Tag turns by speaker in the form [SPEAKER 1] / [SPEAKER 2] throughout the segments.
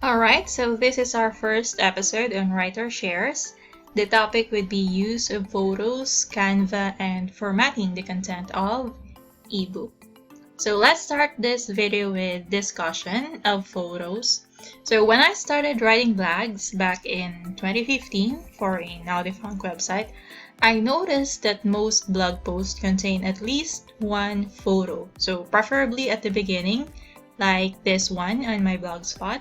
[SPEAKER 1] Alright, so this is our first episode on WriterShares. The topic would be use of photos, Canva, and formatting the content of ebook. So let's start this video with discussion of photos. So when I started writing blogs back in 2015 for a now defunct website, I noticed that most blog posts contain at least one photo. So preferably at the beginning, like this one on my blogspot.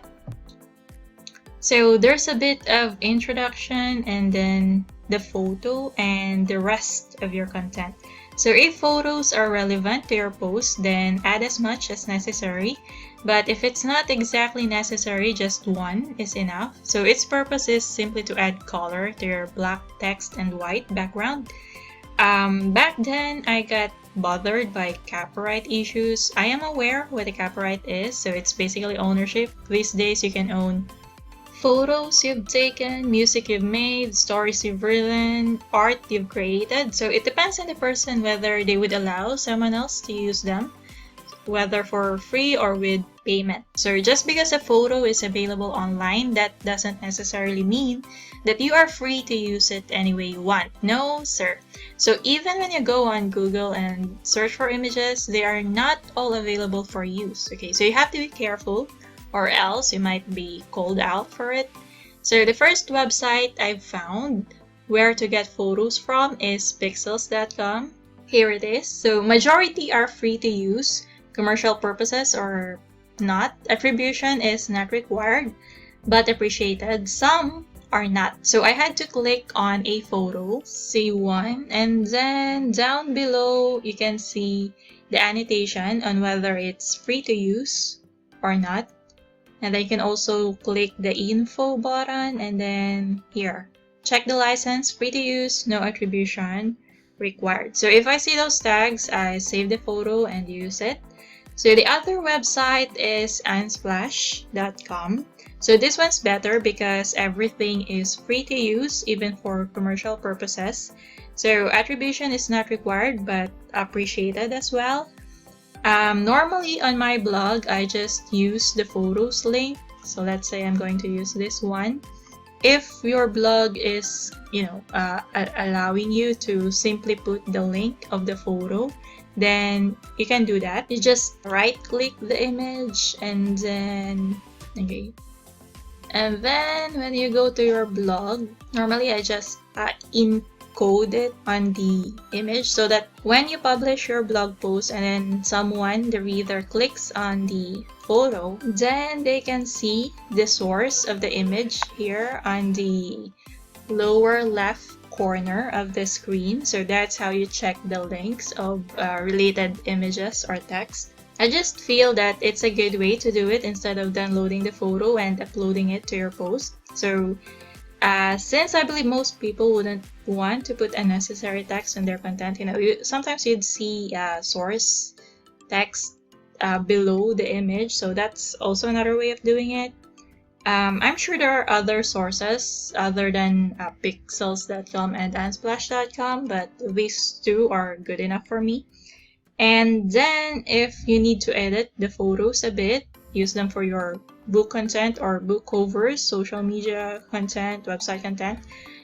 [SPEAKER 1] So there's a bit of introduction and then the photo and the rest of your content. So if photos are relevant to your post, then add as much as necessary. But if it's not exactly necessary, just one is enough. So its purpose is simply to add color to your black text and white background. Back then, I got bothered by copyright issues. I am aware what a copyright is, so it's basically ownership. These days, you can own photos you've taken, music you've made, stories you've written, art you've created. So it depends on the person whether they would allow someone else to use them, whether for free or with payment. So just because a photo is available online, that doesn't necessarily mean that you are free to use it any way you want. No, sir. So even when you go on Google and search for images, they are not all available for use. Okay, so you have to be careful, or else you might be called out for it. So the first website I've found where to get photos from is pixels.com. Here it is. So majority are free to use, commercial purposes or not. Attribution is not required, but appreciated. Some are not. So I had to click on a photo, C1, and then down below you can see the annotation on whether it's free to use or not. And then you can also click the info button and then here, check the license, free to use, no attribution required. So if I see those tags, I save the photo and use it. So the other website is unsplash.com. So this one's better because everything is free to use, even for commercial purposes. So attribution is not required, but appreciated as well. Normally on my blog, I just use the photos link. So let's say I'm going to use this one. If your blog is, allowing you to simply put the link of the photo, then you can do that. You just right-click the image and then, okay. And then when you go to your blog, normally I just encode it on the image so that when you publish your blog post and then someone, the reader, clicks on the photo, then they can see the source of the image here on the lower left corner of the screen. So that's how you check the links of related images or text. I just feel that it's a good way to do it instead of downloading the photo and uploading it to your post. So since I believe most people wouldn't want to put unnecessary text in their content, sometimes you'd see source text below the image, so that's also another way of doing it. I'm sure there are other sources other than pixels.com and unsplash.com, but these two are good enough for me. And then if you need to edit the photos a bit, use them for your book content or book covers, social media content, website content,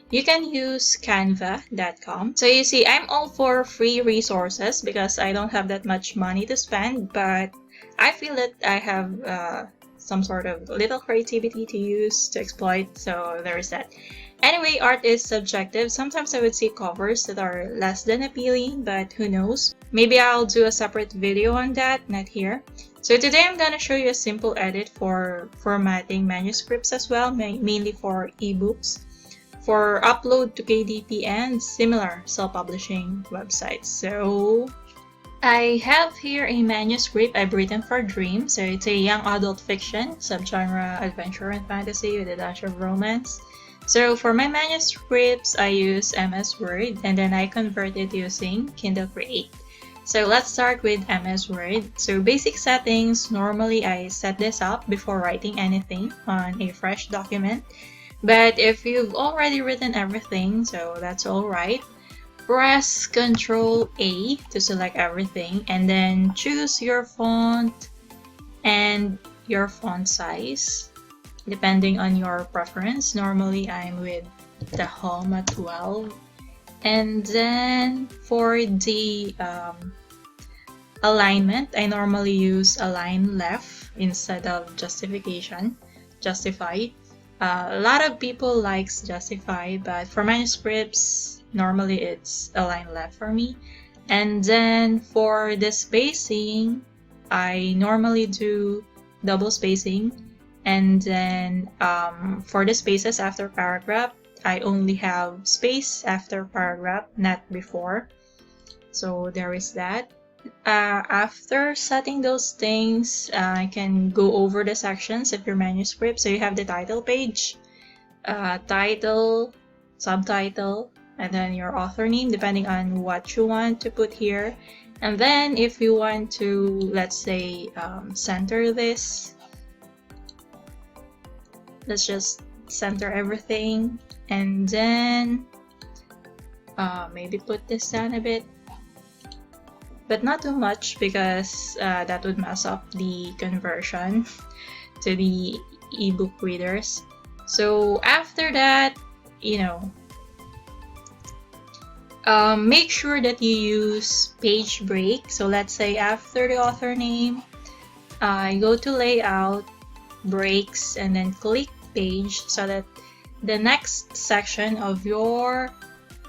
[SPEAKER 1] you can use canva.com. So you see, I'm all for free resources because I don't have that much money to spend, but I feel that I have some sort of little creativity to use, to exploit, so there is that. Anyway, art is subjective. Sometimes I would see covers that are less than appealing, but who knows? Maybe I'll do a separate video on that, not here. So today I'm gonna show you a simple edit for formatting manuscripts as well, mainly for ebooks, for upload to KDP and similar self-publishing websites. So I have here a manuscript I've written for Dream. So it's a young adult fiction, subgenre adventure and fantasy with a dash of romance. So for my manuscripts, I use MS Word and then I convert it using Kindle Create. So let's start with MS Word. So basic settings, normally I set this up before writing anything on a fresh document. But if you've already written everything, so that's alright. Press Ctrl A to select everything and then choose your font and your font size. depending on your preference. Normally, I'm with the home at 12. And then for the alignment, I normally use align left instead of justify. A lot of people likes justify, but for manuscripts, normally it's align left for me. And then for the spacing, I normally do double spacing. And then for the spaces after paragraph, I only have space after paragraph, not before. So there is that. After setting those things, I can go over the sections of your manuscript. So you have the title page, title, subtitle, and then your author name, depending on what you want to put here. And then if you want to, let's say, center this, let's just center everything. And then maybe put this down a bit, but not too much, because that would mess up the conversion to the ebook readers. So after that, make sure that you use page break. So let's say after the author name, I go to layout, breaks, and then click page, so that the next section of your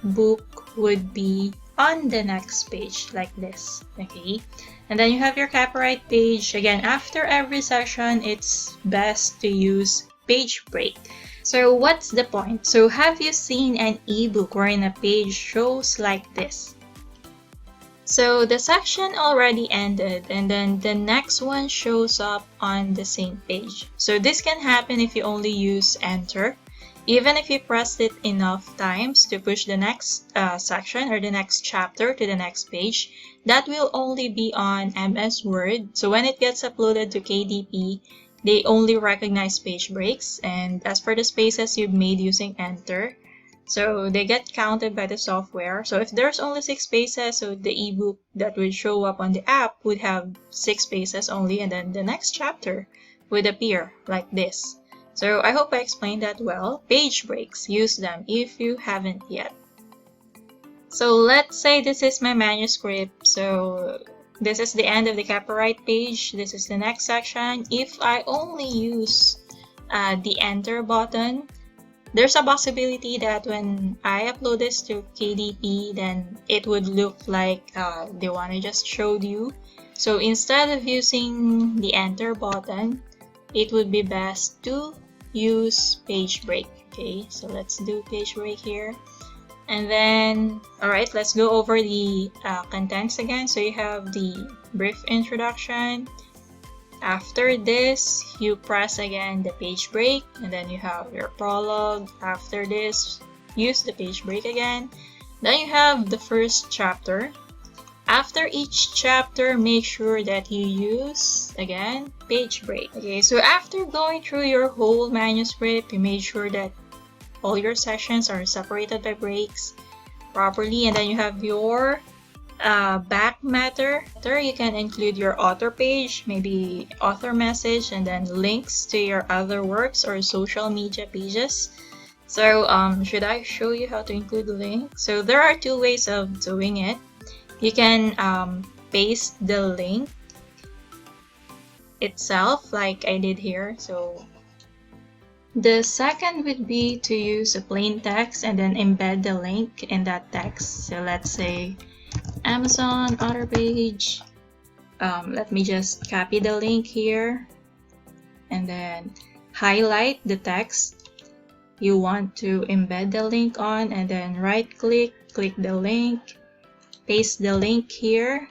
[SPEAKER 1] book would be on the next page, like this. Okay, and then you have your copyright page. Again, after every section, it's best to use page break. So what's the point? So have you seen an ebook wherein a page shows like this? So the section already ended, and then the next one shows up on the same page. So this can happen if you only use enter. Even if you press it enough times to push the next section or the next chapter to the next page, that will only be on MS Word. So when it gets uploaded to KDP, they only recognize page breaks. And as for the spaces you've made using enter, so they get counted by the software. So if there's only 6 spaces, so the ebook that would show up on the app would have 6 spaces only, and then the next chapter would appear like this. So I hope I explained that well. Page breaks, use them if you haven't yet. So let's say this is my manuscript. So this is the end of the copyright page. This is the next section. If I only use the enter button, there's a possibility that when I upload this to KDP, then it would look like the one I just showed you. So instead of using the enter button, it would be best to use page break. Okay, so let's do page break here. And then, alright, let's go over the contents again. So you have the brief introduction. After this, you press again the page break, and then you have your prologue. After this, use the page break again. Then you have the first chapter. After each chapter, make sure that you use, again, page break. Okay, so after going through your whole manuscript, you made sure that all your sections are separated by breaks properly, and then you have your back matter. You can include your author page, maybe author message, and then links to your other works or social media pages. So should I show you how to include the link? So there are 2 ways of doing it. You can paste the link itself like I did here. So the second would be to use a plain text and then embed the link in that text. So let's say Amazon author page. Let me just copy the link here and then highlight the text you want to embed the link on, and then right click, click the link, paste the link here,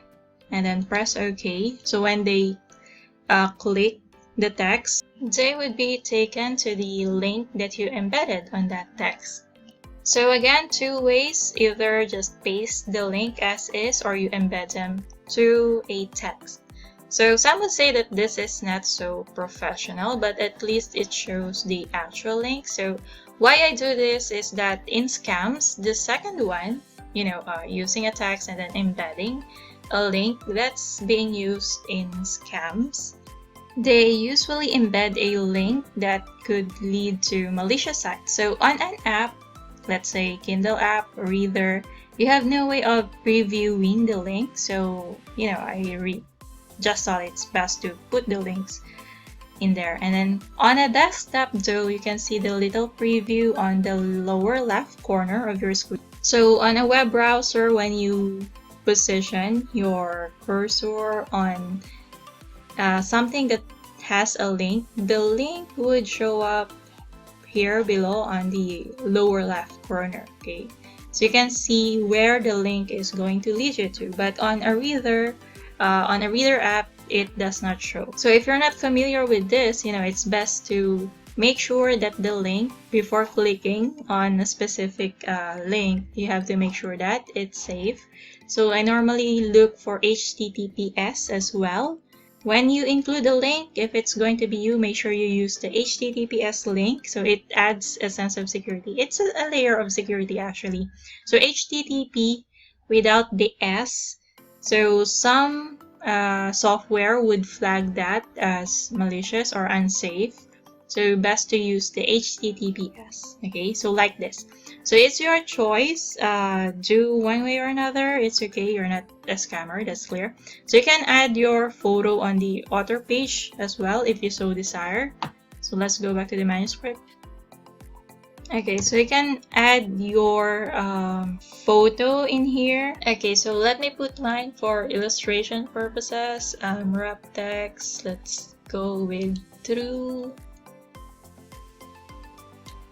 [SPEAKER 1] and then press OK. So when they click the text, they would be taken to the link that you embedded on that text. So again, 2 ways, either just paste the link as is or you embed them to a text. So some would say that this is not so professional, but at least it shows the actual link. So why I do this is that in scams, the second one, using a text and then embedding a link, that's being used in scams. They usually embed a link that could lead to malicious sites. So on an app, let's say Kindle app or Reader, you have no way of previewing the link. So, I just thought it's best to put the links in there. And then on a desktop though, you can see the little preview on the lower left corner of your screen. So on a web browser, when you position your cursor on something that has a link, the link would show up here below on the lower left corner. Okay, so you can see where the link is going to lead you to, but on a reader app, it does not show. So if you're not familiar with this, it's best to make sure that the link, before clicking on a specific link, you have to make sure that it's safe. So I normally look for HTTPS as well. When you include a link, if it's going to be you, make sure you use the HTTPS link, so it adds a sense of security. It's a layer of security actually. So HTTP without the S. So some software would flag that as malicious or unsafe. So best to use the HTTPS. Okay, so like this. So it's your choice. Do one way or another. It's okay. You're not a scammer. That's clear. So you can add your photo on the author page as well if you so desire. So let's go back to the manuscript. Okay, so you can add your photo in here. Okay, so let me put mine for illustration purposes. Wrap text. Let's go with true.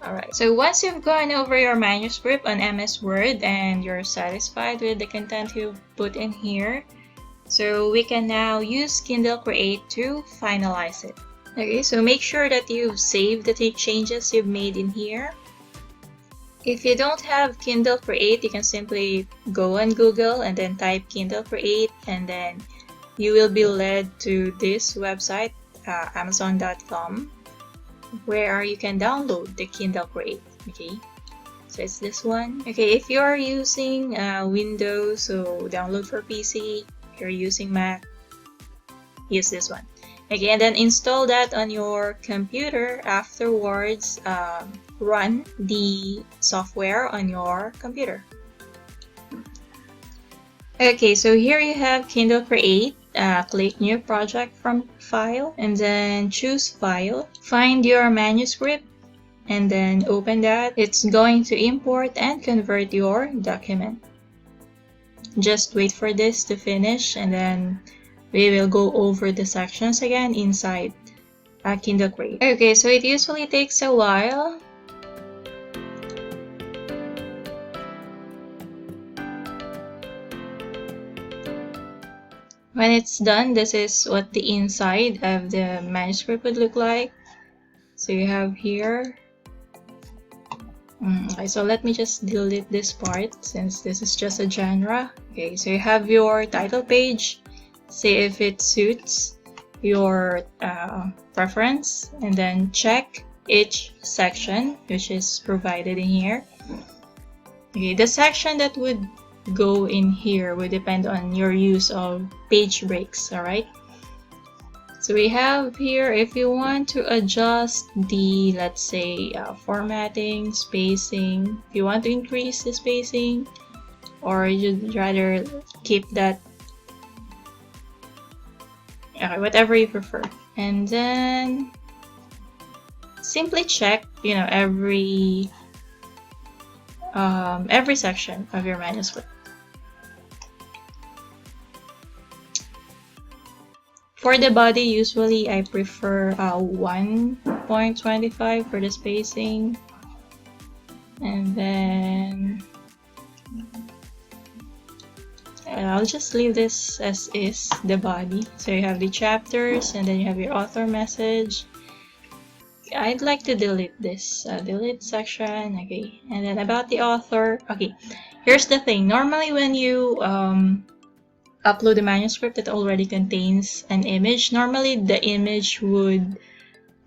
[SPEAKER 1] Alright, so once you've gone over your manuscript on MS Word and you're satisfied with the content you've put in here, so we can now use Kindle Create to finalize it. Okay, so make sure that you've saved the changes you've made in here. If you don't have Kindle Create, you can simply go on Google and then type Kindle Create, and then you will be led to this website, Amazon.com, where you can download the Kindle Create. Okay, so it's this one. Okay, if you are using Windows, so download for PC. If you're using Mac, use this one. Okay, and then install that on your computer. Afterwards, run the software on your computer. Okay, so here you have Kindle Create. Click New Project from File, and then choose File. Find your manuscript, and then open that. It's going to import and convert your document. Just wait for this to finish, and then we will go over the sections again inside Kindle Create. Okay, so it usually takes a while. When it's done, this is what the inside of the manuscript would look like. So you have here. Okay, so let me just delete this part since this is just a genre. Okay, so you have your title page. See if it suits your preference, and then check each section which is provided in here. Okay, the section that would go in here would depend on your use of page breaks. Alright, so we have here, if you want to adjust the, let's say, formatting, spacing, if you want to increase the spacing, or you'd rather keep that, whatever you prefer. And then simply check every section of your manuscript. For the body, usually I prefer 1.25 for the spacing, and then I'll just leave this as is, the body. So you have the chapters, and then you have your author message. I'd like to delete this, delete section. Okay, and then about the author. Okay, here's the thing. Normally when you upload a manuscript that already contains an image, normally the image would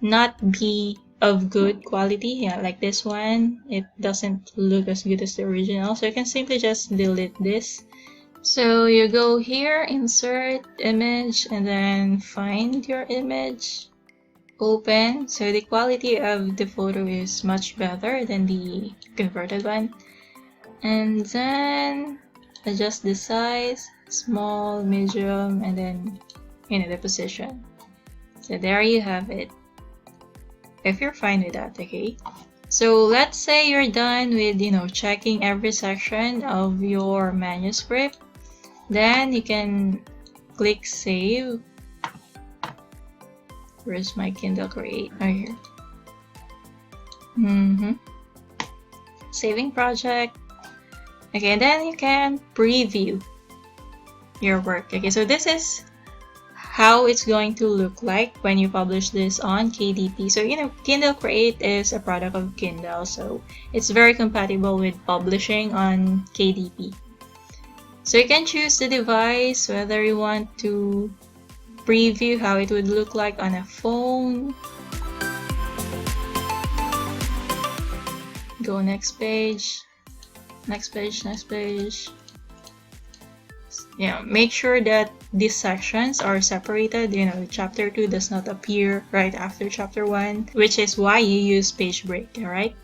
[SPEAKER 1] not be of good quality. Yeah, like this one, it doesn't look as good as the original. So you can simply just delete this So you go here, insert image, and then find your image, open. So the quality of the photo is much better than the converted one. And then adjust the size, small, medium, and then the position. So there you have it, if you're fine with that. Okay, so let's say you're done with checking every section of your manuscript. Then you can click save. Where's my Kindle Create? Right here. Saving project. Okay, and then you can preview your work. Okay, so this is how it's going to look like when you publish this on KDP. So Kindle Create is a product of Kindle, so it's very compatible with publishing on KDP. So you can choose the device, whether you want to preview how it would look like on a phone. Go next page, next page, next page. Make sure that these sections are separated. Chapter 2 does not appear right after chapter 1, which is why you use page break, alright?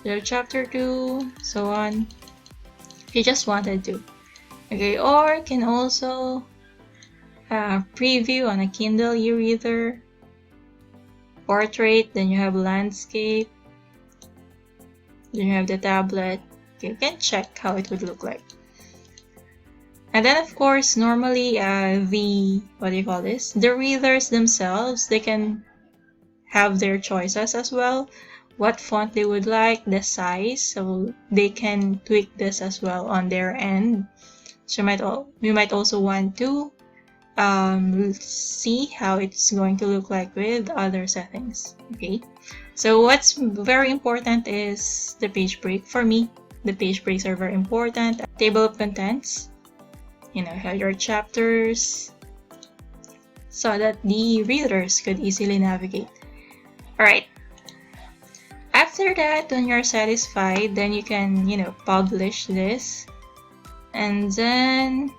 [SPEAKER 1] So chapter 2, so on. If you just wanted to. Okay, or you can also preview on a Kindle e-reader, portrait, then you have landscape, then you have the tablet. Okay, you can check how it would look like. And then of course, normally the readers themselves, they can have their choices as well, what font they would like, the size, so they can tweak this as well on their end. So you might also want to see how it's going to look like with other settings. Okay, so what's very important is the page break. For me, the page breaks are very important. Table of contents, have your chapters so that the readers could easily navigate. Alright, after that, when you're satisfied, then you can publish this and then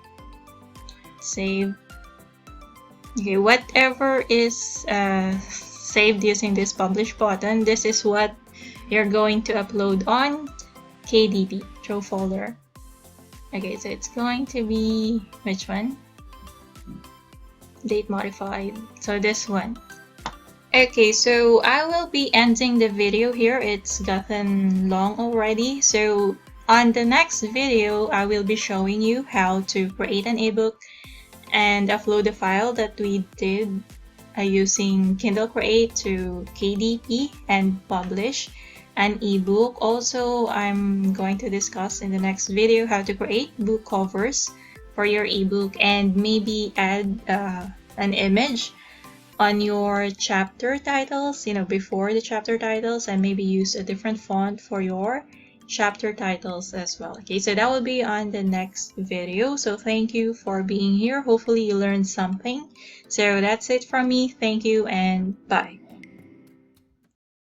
[SPEAKER 1] save. Okay, whatever is saved using this publish button, this is what you're going to upload on KDP, show folder. Okay, so it's going to be, which one? Date modified, so this one. Okay, so I will be ending the video here. It's gotten long already. So on the next video, I will be showing you how to create an ebook and upload the file that we did using Kindle Create to KDP and publish an ebook. Also, I'm going to discuss in the next video how to create book covers for your ebook and maybe add an image on your chapter titles, before the chapter titles, and maybe use a different font for your chapter titles as well. Okay, so that will be on the next video. So thank you for being here. Hopefully you learned something. So that's it from me. Thank you and bye.